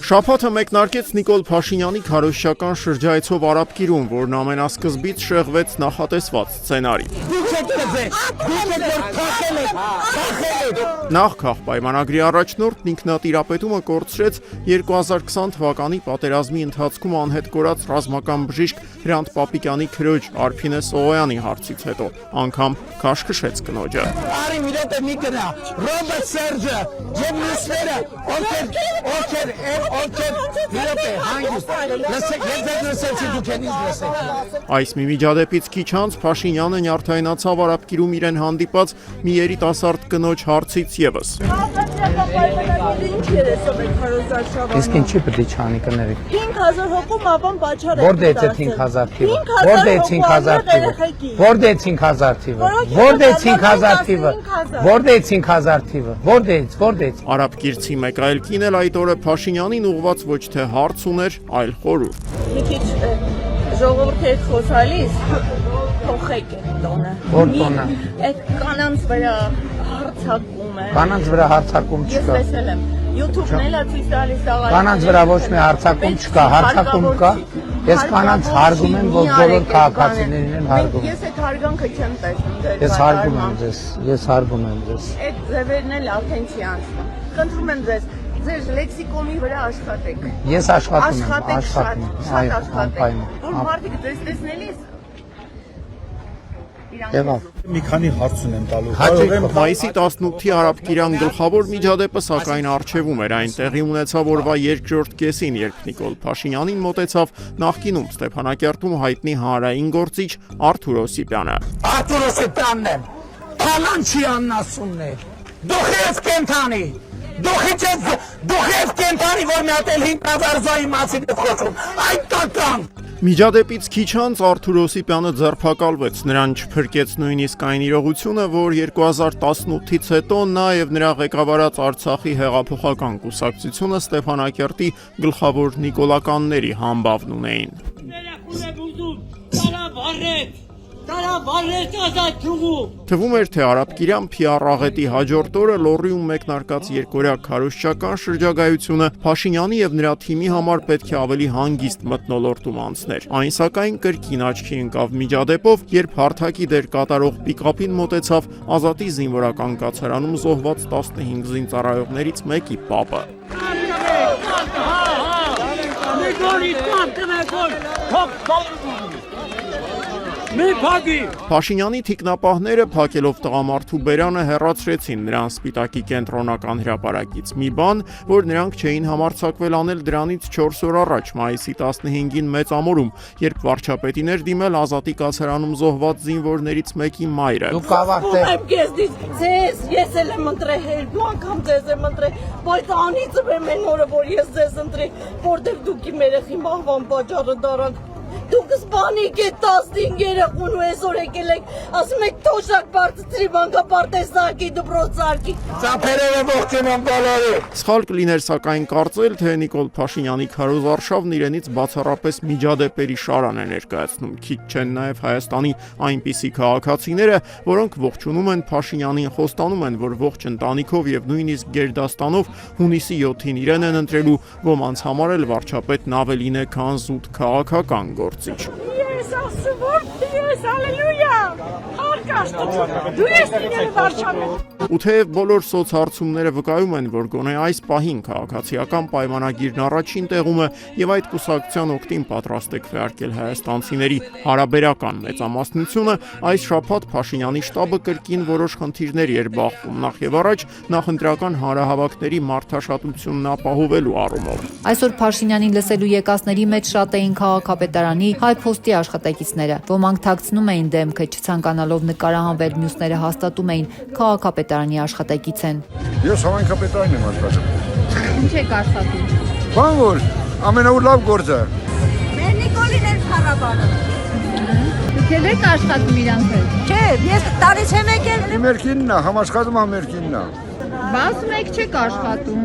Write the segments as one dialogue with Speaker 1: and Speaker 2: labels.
Speaker 1: Շաբաթը մեկնարկեց Նիկոլ Փաշինյանի քարոզչական շրջայցով Արաբկիրում, որն ամենասկզբից շեղվեց նախատեսված սցենարի։ Նախ քաղաքապայմանագրի առաջնորդն ինքնատիրապետումը կորցրեց 2020 թվականի պատերազմի ընթացքում անհետ կորած ռազմական բժիշկ Հրանտ Պապիկյանի քրոջ Արփինե Սողոյանի հարցից հետո, անգամ քաշքշեց կնոջը։ Այս մի միջադեպից քիչ անց Փաշինյանը նյարդայնացավ Արաբկիրում իրեն հանդիպած մի երիտասարդ կնոջ հարցից ևս։
Speaker 2: Իսկ ինչի պետք է չանի կներեք։
Speaker 3: 5000 հոգու մավան բաչար է։
Speaker 2: Որտե՞ց է 5000 թիվը։ Որտե՞ց 5000 թիվը։ Որտե՞ց 5000 թիվը։ Որտե՞ց 5000 թիվը։ Որտե՞ց։
Speaker 1: Արաբկիրցի մեկ այլ կին էլ այդ օրը Փաշինյանին ուղղված ոչ թե հարց ուներ, այլ խորհուրդ։
Speaker 3: Մի քիչ ժողովրդի հետ խոսալիս փոխեք այդ տոնը։
Speaker 2: Որ տոնը։
Speaker 3: Այդ կանանց վրա հարցակում է։
Speaker 2: Կանանց վրա հարցակում
Speaker 3: Ես
Speaker 2: չկա։
Speaker 3: տեսել եմ YouTube-ն էլ է ցույց տալիս աղա։
Speaker 2: Կանանց վրա ոչ մի հարցակում չկա, հարցակում կա։ Ես կանանց հարգում եմ, որ բոլոր քաղաքացիներին են հարգում։
Speaker 3: Ես այդ հարգանքը չեմ տեսնում։
Speaker 2: Ես հարգում եմ ձեզ, ես հարգում եմ ձեզ։
Speaker 3: Այդ ձևերն էլ արդեն չի անցնում։ Խնդրում եմ ձեզ, ձեր լեքսիկոնի վրա աշխատեք։
Speaker 2: Ես աշխատում եմ,
Speaker 3: Աշխատեք, շատ աշխատեք։ Որ
Speaker 2: այո,
Speaker 3: մարդիկ ձեզ տեսնելիս
Speaker 2: եղավ։
Speaker 4: Մի քանի հարց ունեմ տալու։
Speaker 1: Մայիսի 18-ի Արաբկիրյան գլխավոր միջադեպը սակայն առջևում էր, այն տեղի ունեցավ օրվա երկրորդ կեսին, երբ Նիկոլ Փաշինյանին մոտեցավ նախկինում Ստեփանակերտում հայտնի հանրային գործիչ Արթուր Օսիպյանը։
Speaker 2: Արթուր Օսիպյանն եմ, Փալանչյանն ասումն է, դուխև կենթանի, դուխև կենթանի, որ մի հատ էլ 5000 զոյի մասին է խոսում, այդ տական։
Speaker 1: Միջադեպից քիչ անց Արթուր Օսիպյանը ձերբակալվեց, նրան չփրկեց նույնիսկ այն իրողությունը, որ 2018-ից հետո նա եւ նրա ղեկավարած Արցախի հեղափոխական կուսակցությունը Ստեփանակերտի գլխավոր նիկոլականների համբավն ունեին։ Թվում էր, թե Արաբկիրյան PR աղետի հաջորդ օրը Լոռիում մեկնարկած երկօրյա քարոզչական շրջագայությունը Փաշինյանի եւ նրա թիմի համար պետք է ավելի հանգիստ մթնոլորտում անցներ։ Այն սակայն կրկին աչքի ընկավ միջադեպով, երբ հարթակի դեր կատարող պիկապին մոտեցավ Ազատի զինվորական կացարանում զոհված 15 զինծառայողներից մեկի պապը։ Փաշինյանի թիկնապահները փակելով տղամարդու բերանը հեռացրեցին նրան Սպիտակի կենտրոնական հրապարակից։ Մի բան, որ նրանք չէին համարձակվել անել դրանից 4 օր առաջ, մայիսի 15-ին Մեծամորում, երբ վարչապետին էր դիմել Ազատի կացարանում զոհված զինվորներից մեկի մայրը։
Speaker 2: Դուք ավարտեք։
Speaker 3: Ես էլ եմ ընտրել, դու անգամ ձեզ եմ ընտրել, բայց անիծում եմ այն օրը, որ ես ձեզ ընտրել, որտեղ դուք իմ երեխի մահվան պատճառը դարանք։ Դուք սպանիկ եք 15 երեխուն ու այսօր եկել եք, ասում եք թոշակ բարձրի մանկապարտեզնակի դպրոցարկի։
Speaker 2: Ծափերերը ողջուն են բոլորի։
Speaker 1: Սխալ կլիներ սակայն կարծել, թե Նիկոլ Փաշինյանի քարոզարշավն իրենից բացառապես միջադեպերի շարան է ներկայացնում։ Քիչ չեն նաև Հայաստանի այնպիսի քաղաքացիները, որոնք ողջունում են Փաշինյանին, խոստանում են, որ ողջ ընտանիքով եւ նույնիսկ գերդաստանով հունիսի 7-ին իրեն են ընտրելու, ոմանց համար էլ վարչապետն ավելին է, քան զուտ քաղաքական գործիչ։
Speaker 3: Ես ասում ես հալելույա, դու ես լինել վարչապետ։
Speaker 1: Ու թեև բոլոր սոցհարցումները վկայում են, որ գոնե այս պահին քաղաքացիական պայմանագիրն առաջին տեղում է եւ այդ կուսակցության օգտին պատրաստ է քվեարկել հայաստանցիների հարաբերական մեծամասնությունը, այս շաբաթ Փաշինյանի շտաբը կրկին որոշ խնդիրների էր բախվում, նախ եւ առաջ նախընտրական հանրահավաքների մարդաշատությունն ապահովելու առումով։
Speaker 5: Այսօր Փաշինյանին լսելու եկածների մեջ շատ էին քաղաքապետարանի հայ փոստի աշխատակիցները, ոմանք թաքցնում էին դեմքը, չցանկանալով նկարահանվել, մյուսները հաստատում էին քաղաքապետարանի աշխատակից են։
Speaker 6: Ես համայնքապետարան եմ աշխատում։
Speaker 5: Ինչ եք աշխատում։
Speaker 6: Բան որ ամենաուր լավ գործ է։
Speaker 3: Մեր Նիկոլին էլ խառաբանը։
Speaker 5: Դուք եք աշխատում իրանց հետ։
Speaker 3: Չէ, ես տարից եմ եկել։
Speaker 6: Մերկինն է, համաշխատում է մերկինն է։
Speaker 5: Բասում եք չեք աշխատում։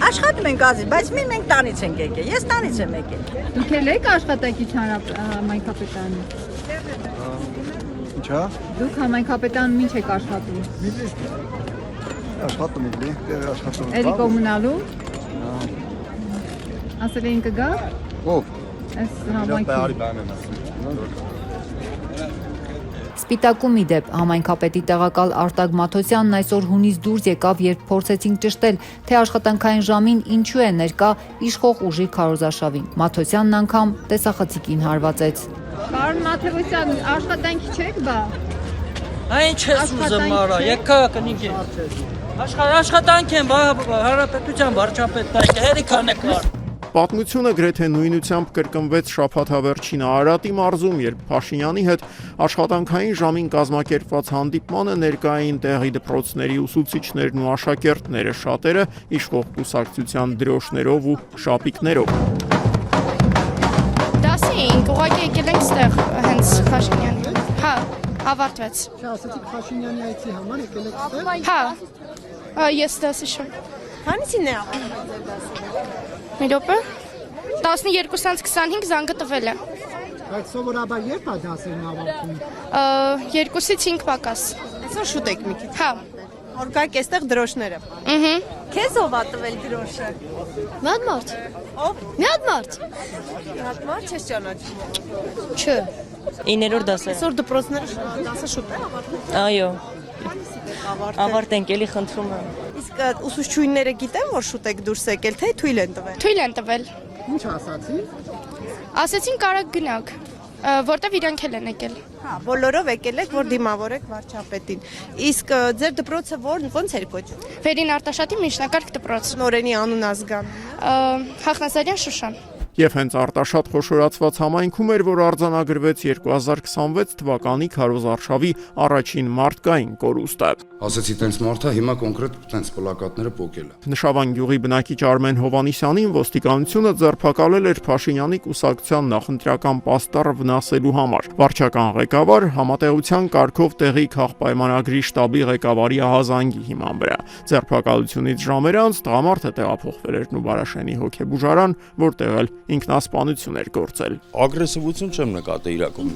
Speaker 3: Աշխատում ենք ազի, բայց մենք տանից ենք եկել։ Ես տանից եմ եկել։
Speaker 5: Դուք եք աշխատակից համայնքապետարանի։
Speaker 6: Ինչա։
Speaker 5: Դուք համայնքապետարանում ինչ եք աշխատում։
Speaker 6: Աշխատում եմ, դեռ աշխատում եմ։
Speaker 5: Էլի կոմունալու։ Ասել էին կգա։
Speaker 6: Ով։
Speaker 5: Այս համայնքի։
Speaker 6: բանն եմ ասում։
Speaker 5: Սպիտակում ի դեպ համայնքապետի տեղակալ Արտակ Մաթոսյանն այսօր հունից դուրս եկավ, երբ փորձեցին ճշտել, թե աշխատանքային ժամին ինչու է ներկա իշխող ուժի քարոզարշավին։ Մաթոսյանն անգամ տեսախցիկին հարվածեց։ Պարոն Մաթոսյան, աշխատանքի չեք բա։
Speaker 7: Այն չես ուզում արա, եկա կնիգի։ Աշխատանք եմ, հանրապետության վարչապետն է, հերիքան է կար։
Speaker 1: Պատմությունը գրեթե նույնությամբ կրկնվեց շաբաթավերջին Արարատի մարզում, երբ Փաշինյանի հետ աշխատանքային ժամին կազմակերպված հանդիպմանը ներկա էին տեղի դպրոցների ուսուցիչներն ու աշակերտները, շատերը իշխող կուսակցության դրոշներով ու շապիկներով։
Speaker 8: Դասի էինք, ուղղակի եկել ենք ստեղ հենց Փաշինյանի։ Հա, ավարտվեց։
Speaker 9: Ասացիք Փաշինյանի այցի համար եկել եք ստեղ։
Speaker 8: Հա, ես դասի շեմ։
Speaker 3: Հանիցին է ավարտել դասը։
Speaker 8: Մի րոպե։ 12:25 զանգը տվել է։
Speaker 9: Բայց սովորաբար երբ է դասերն ավարտվում։
Speaker 8: 2-ից 5 պակաս։
Speaker 3: Այսօր շուտ եք մի քիչ։
Speaker 8: Հա։
Speaker 3: Օրգակ էստեղ դրոշները։ Քեզ ով ա տվել դրոշը։
Speaker 8: Միատ մարդ։
Speaker 3: Ով։
Speaker 8: Միատ մարդ։
Speaker 3: Հատ մարդ չես ճանաչում։
Speaker 8: Չէ։
Speaker 7: 9-րդ դասը։
Speaker 3: Այսօր դպրոցները դասը շուտ է ավարտվում։
Speaker 7: Այո։ Ավարտենք, էլի խնդրում եմ։
Speaker 3: Իսկ ուսուցչուհիները գիտեն, որ շուտ եք դուրս եկել, թե թույլ են տվել։
Speaker 8: Թույլ են տվել։
Speaker 9: Ինչ ասացի։
Speaker 8: Ասեցին կարակ գնանք, որտեվ իրանք էլ են եկել։
Speaker 3: Հա, բոլորով եկել եք, որ դիմավորեք վարչապետին։ Իսկ ձեր դպրոցը ոնց էր կոչվում։
Speaker 8: Վերին Արտաշատի միջնակարգ դպրոց։
Speaker 3: Նորենի անուն ազգան։
Speaker 8: Հախնազարյան Շուշան։
Speaker 1: Եվ հենց Արտաշատ խոշորացված համայնքում էր, որ արձանագրվեց 2026 թվականի քարոզարշավի առաջին մարտկային կորուստը։
Speaker 10: Ասեցի տենց մարդա, հիմա կոնկրետ տենց պլակատները պոկել է։
Speaker 1: Նշավան գյուղի բնակիչ Արմեն Հովանիսյանին ոստիկանությունը ձերբակալել էր Փաշինյանի կուսակցության նախընտրական պաստառը վնասելու համար։ Վարչական ղեկավար համատեղության կարգով տեղի քաղաքպայմանագրի շտաբի ղեկավարի ահազանգի հիման վրա։ Ձերբակալությունից ժամեր անց տղամարդը տեղափոխվել էր Նուբարաշենի հոգեբուժարան, որտեղ էլ ինքնասպանություն էր գործել։
Speaker 11: Ագրեսիվություն չեմ նկատել իրականում։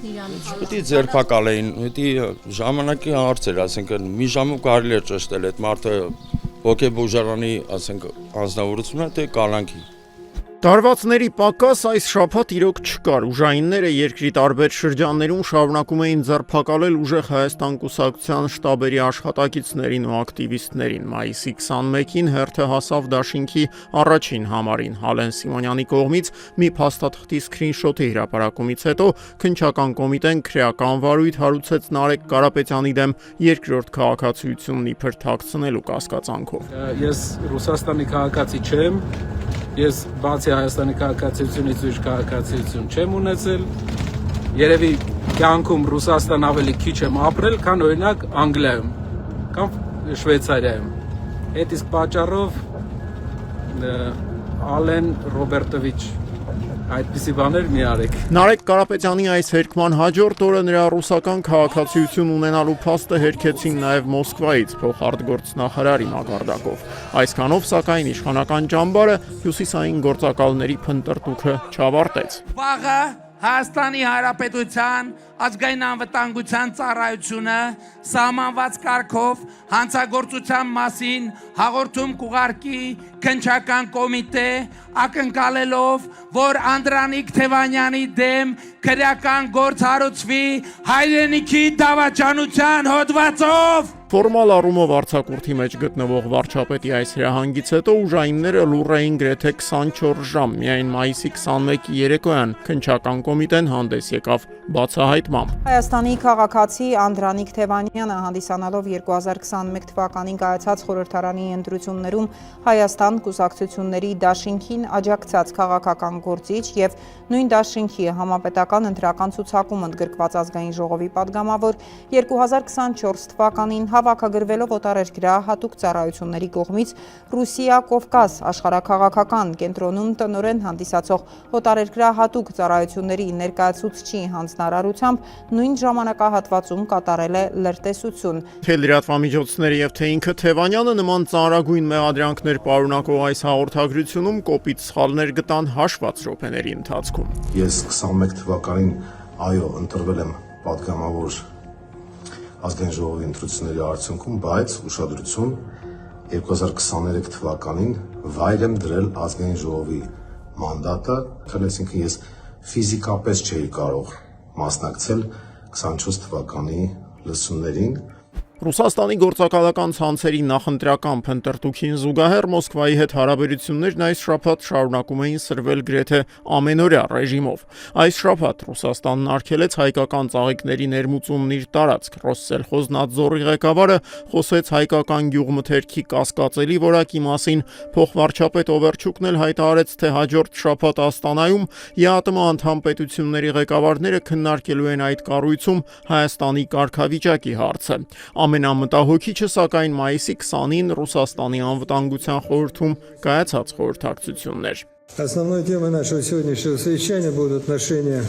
Speaker 11: Պետք է ձերբակալեին, պետք է ժամանակի հարց էր, ասենք մի ժամում կարելի է ճշտել այդ մարդը հոգեբուժարանի, ասենք անձնավորությունը, թե կալանքի։
Speaker 1: Տարվածների պակաս այս շաբաթ իրոք չկար։ Ուժայինները երկրի տարբեր շրջաններում շարունակում էին ձերբակալել ուժեղ Հայաստան կուսակցության շտաբերի աշխատակիցներին ու ակտիվիստներին։ Մայիսի 21-ին հերթը հասավ դաշինքի առաջին համարին։ Հալեն Սիմոնյանի կողմից մի փաստաթղթի սկրինշոթի հրապարակումից հետո քննչական կոմիտեն քրեական վարույթ հարուցեց Նարեկ Կարապետյանի դեմ երկրորդ քաղաքացիությունն իբր թաքցնելու կասկածանքով։
Speaker 12: Ես Ռուսաստանի քաղաքացի չեմ։ Ես բացի Հայաստանի քաղաքացիությունից ուրիշ քաղաքացիություն չեմ ունեցել։ Երևի կյանքում Ռուսաստան ավելի քիչ եմ ապրել, քան օրինակ Անգլիայում կամ Շվեյցարիայում։ Այդ իսկ պատճառով Ալեն Ռոբերտովիչ այդպիսի բաներ մի արեք։
Speaker 1: Նարեկ Կարապետյանի այս հերքման հաջորդ օրը նրա ռուսական քաղաքացիություն ունենալու փաստը հերքեցին նաև Մոսկվայից փոխարտգործնախարարի մակարդակով։ Այսքանով սակայն իշխանական ճամբարը հյուսիսային գործակալների փնտրտուքը չավարտեց։
Speaker 2: Վաղը Հայաստանի Հանրապետության ազգային անվտանգության ծառայությունը սահմանված կարգով հանցագործության մասին հաղորդում կուղարկի քննչական կոմիտե ակնկալելով, որ Անդրանիկ Թևանյանի դեմ քրեական գործ հարուցվի հայրենիքի դավաճանության հոդվածով։
Speaker 1: Ֆորմալ առումով արձակուրդի մեջ գտնվող վարչապետի այս հրահանգից հետո ուժայինները լուռ էին գրեթե 24 ժամ։ Միայն մայիսի 21-ի երեկոյան քննչական կոմիտեն հանդես եկավ բացահայտմամբ։
Speaker 13: Հայաստանի քաղաքացի Անդրանիկ Թևանյանը հանդիսանալով 2021 թվականին կայացած խորհրդարանի ընտրություններում Հայաստան կուսակցությունների դաշինքին աջակցած քաղաքական գործիչ եւ նույն դաշինքի համապետական ընտրական ցուցակում ընդգրկված ազգային ժողովի падգամավոր 2024 թվականին հավաքագրվելով օտարերկրյա հատուկ ծառայությունների կողմից Ռուսիա Կովկաս աշխարհաքաղաքական կենտրոնում տնօրեն հանդիսացող օտարերկրյա հատուկ ծառայությունների ներկայացուցչի հանձնարարությամբ նույն ժամանակահատվածում կատարել է լրտեսություն։
Speaker 1: Թե լրատվամիջոցները եւ թե ինքը Թևանյանը նման ծանրագույն մեղադրանքներ պարունակող այս հաղորդագրությունում կոպիտ սխալներ գտան հաշված րոպեների ընթացքում։
Speaker 14: Ես 21 թվականին այո ընտրվել եմ падգամավոր ազգային ժողովի ընտրությունների արդյունքում, բայց ուշադրություն 2023 թվականին վայր եմ դրել ազգային ժողովի մանդատը, այսինքն ես ֆիզիկապես չէի կարող մասնակցել 24 թվականի լսումներին։
Speaker 1: Ռուսաստանի գործակալական ցանցերի նախընտրական փնտրտուքին զուգահեռ Մոսկվայի հետ հարաբերություններն այս շաբաթ շարունակում էին սրվել գրեթե ամենօրյա ռեժիմով։ Այս շաբաթ Ռուսաստանն արգելեց հայկական ծաղիկների ներմուծումն իր տարածք։ Ռոսսելխոզնadzորի ղեկավարը խոսեց հայկական գյուղմթերքի կասկածելի որակի մասին։ Փոխվարչապետ Օվերչուկն էլ հայտարարեց, թե հաջորդ շաբաթ Աստանայում ԵԱՏՄ անդամ պետությունների ղեկավարները քննարկելու են այդ կառույցում Հայաստանի կարգավիճակի հարցը։ Ամենամտահոգիչը սակայն մայիսի 20-ին Ռուսաստանի անվտանգության խորհրդում կայացած խորհրդակցություններ։
Speaker 15: Основной темой нашего сегодняшнего совещания будут отношения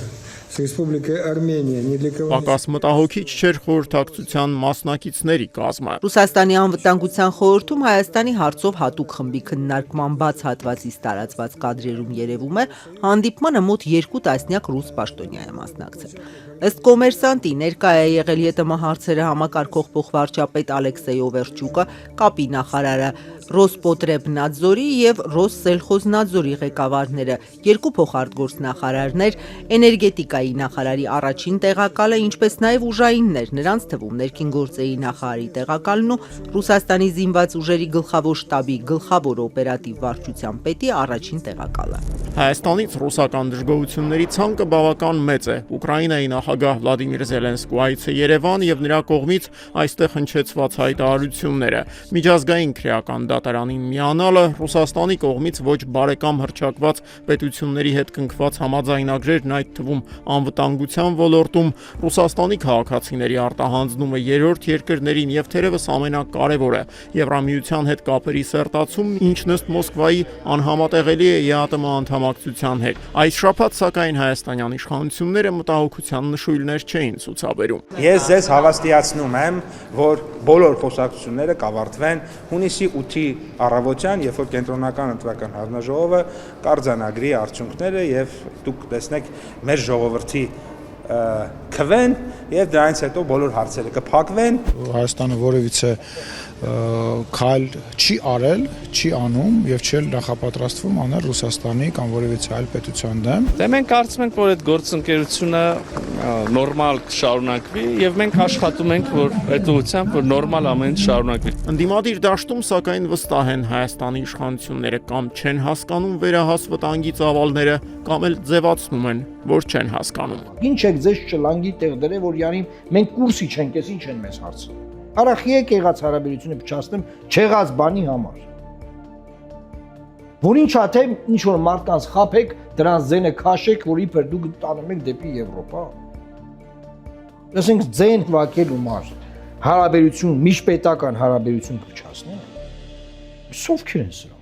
Speaker 15: с Республикой Армения. Не для кого.
Speaker 1: Պակաս մտահոգիչ չէր խորհրդակցության մասնակիցների կազմը։
Speaker 13: Ռուսաստանի անվտանգության խորհրդում Հայաստանի հարցով հատուկ խմբի քննարկման բաց հատվածից տարածված կադրերում երևում է հանդիպմանը մոտ 2 տասնյակ ռուս պաշտոնյա է մասնակցել։ Ըստ կոմերսանտի ներկա է եղել ԵՏՄ հարցերը համակարգող փոխվարչապետ Ալեքսեյ Օվերչուկը, կապի նախարարը Ռոսպոտրեբնadzորի եւ Ռոսսելխոզնadzորի ղեկավարները, երկու փոխարտգործնախարարներ, էներգետիկայի նախարարի առաջին տեղակալը, ինչպես նաեւ ուժայիններ, նրանց թվում ներքին գործերի նախարարի տեղակալն ու Ռուսաստանի զինված ուժերի գլխավոր շտաբի գլխավոր օպերատիվ վարչության պետի առաջին տեղակալը։
Speaker 1: Հայաստանից ռուսական դժգոհությունների ցանկը բավական մեծ է։ Ուկրաինայի նախագահ Վլադիմիր Զելենսկու այցը Երևան եւ նրա կողմից այստեղ հնչեցված հայտարարությունները, միջազգային քրեական դատարանին միանալը, Ռուսաստանի կողմից ոչ բարեկամ հռչակված պետությունների հետ կնքված համաձայնագրերն, այդ թվում անվտանգության ոլորտում, Ռուսաստանի քաղաքացիների արտահանձնումը երրորդ երկրներին եւ թերևս ամենակարևորը Եվրամիության հետ կապերի սերտացումն, ինչն ըստ Մոսկվայի անհամատեղելի է ԵԱՏՄ անդամակցության հետ։ Այս շաբաթ սակայն հայաստանյան իշխանությունները մտահոգության նշույլներ չէին ցուցաբերում։
Speaker 4: Ես ձեզ հավաստիացնում եմ, որ բոլոր խոսակցությունները կավարտվեն հունիսի 8-ի առավոտյան, երբ որ կենտրոնական ընտրական հանձնաժողովը կարձանագրի արդյունքները եւ դուք տեսնեք մեր ժողովրդի քվեն եւ դրանից հետո բոլոր հարցերը կփակվեն։ Հայաստանը որևիցե քայլ չի արել, չի անում եւ չէ նախապատրաստվում անել Ռուսաստանի կամ որևիցե այլ պետության դեմ։
Speaker 12: Դե մենք կարծում ենք, որ այդ գործընկերությունը նորմալ կշարունակվի եւ մենք աշխատում ենք, որ այդ ուղղությամբ որ նորմալ ամեն ինչ շարունակվի։
Speaker 1: Ընդդիմադիր դաշտում սակայն վստահ են Հայաստանի իշխանությունները կամ չեն հասկանում վերահաս վտանգի ծավալները, կամ էլ ձևացնում են, որ չեն հասկանում։
Speaker 9: Ինչ եք ձեզ չլանգի տեղ դրել, որ յանի մենք կուրսի չենք, ինչ են մեզ հարցը։ Արախ եք եղած հարաբերությունը փչացնեմ չեղած բանի համար։ Որ ինչ ա թե ինչ որ մարդկանց խափեք, դրանց ձենը քաշեք, որ իբր դուք տանում եք դեպի Եվրոպա։ Ասենք ձեն վակելու մար հարաբերություն, միջպետական հարաբերություն փչացնել։ Սովքեր են սա։